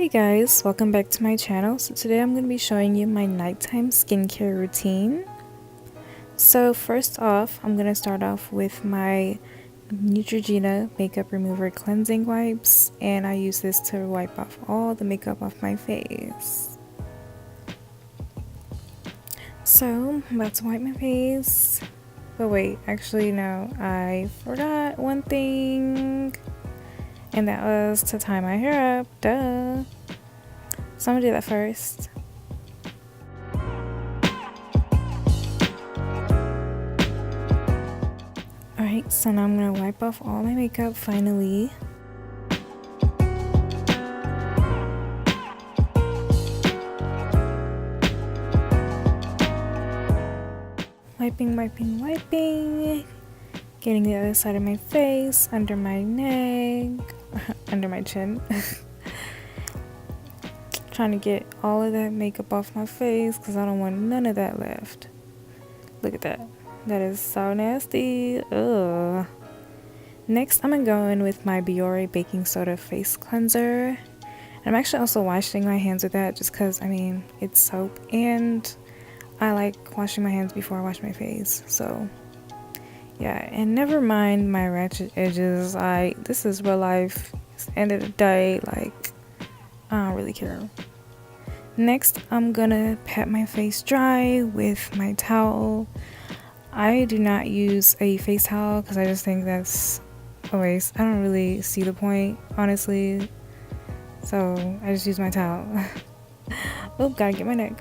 Hey guys, welcome back to my channel. So today I'm going to be showing you my nighttime skincare routine. So first off, I'm going to start off with my Neutrogena makeup remover cleansing wipes, and I use this to wipe off all the makeup off my face. So I'm about to wipe my face. But wait, actually no, I forgot one thing. And that was to tie my hair up, duh. So I'm gonna do that first. Alright, so now I'm gonna wipe off all my makeup finally. Wiping. Getting the other side of my face, under my neck, under my chin. Trying to get all of that makeup off my face because I don't want none of that left. Look at that. That is so nasty. Ugh. Next, I'm gonna go in with my Bioré baking soda face cleanser. I'm actually also washing my hands with that just because, I mean, it's soap and I like washing my hands before I wash my face. So yeah, and never mind my ratchet edges. This is real life. It's the end of the day, like, I don't really care. Next, I'm gonna pat my face dry with my towel. I do not use a face towel because I just think that's a waste. I don't really see the point, honestly. So I just use my towel. Oh, gotta get my neck.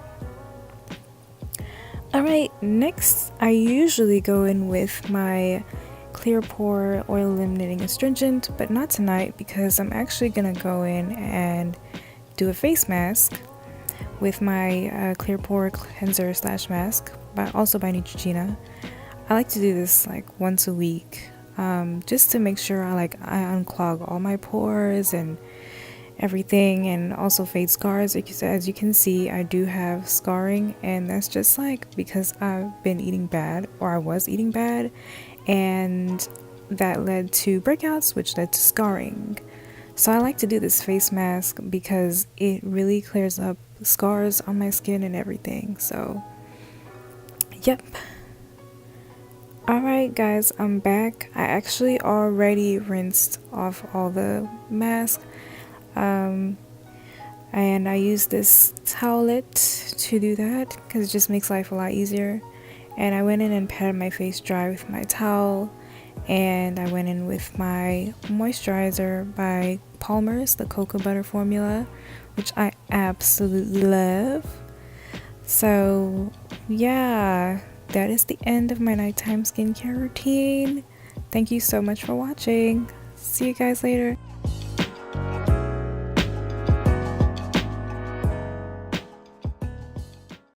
Alright, next I usually go in with my Clear Pore Oil Eliminating Astringent, but not tonight because I'm actually gonna go in and do a face mask with my Clear Pore Cleanser / mask, also by Neutrogena. I like to do this like once a week, just to make sure I unclog all my pores and everything, and also fade scars. As you can see, I do have scarring, and that's just like because I've been eating bad, or I was eating bad, and that led to breakouts, which led to scarring. So I like to do this face mask because it really clears up scars on my skin and everything. So yep. Alright guys, I'm back. I actually already rinsed off all the mask. And I use this towelette to do that because it just makes life a lot easier. And I went in and patted my face dry with my towel, and I went in with my moisturizer by Palmer's, the cocoa butter formula, which I absolutely love. So yeah, that is the end of my nighttime skincare routine. Thank you so much for watching. See you guys later.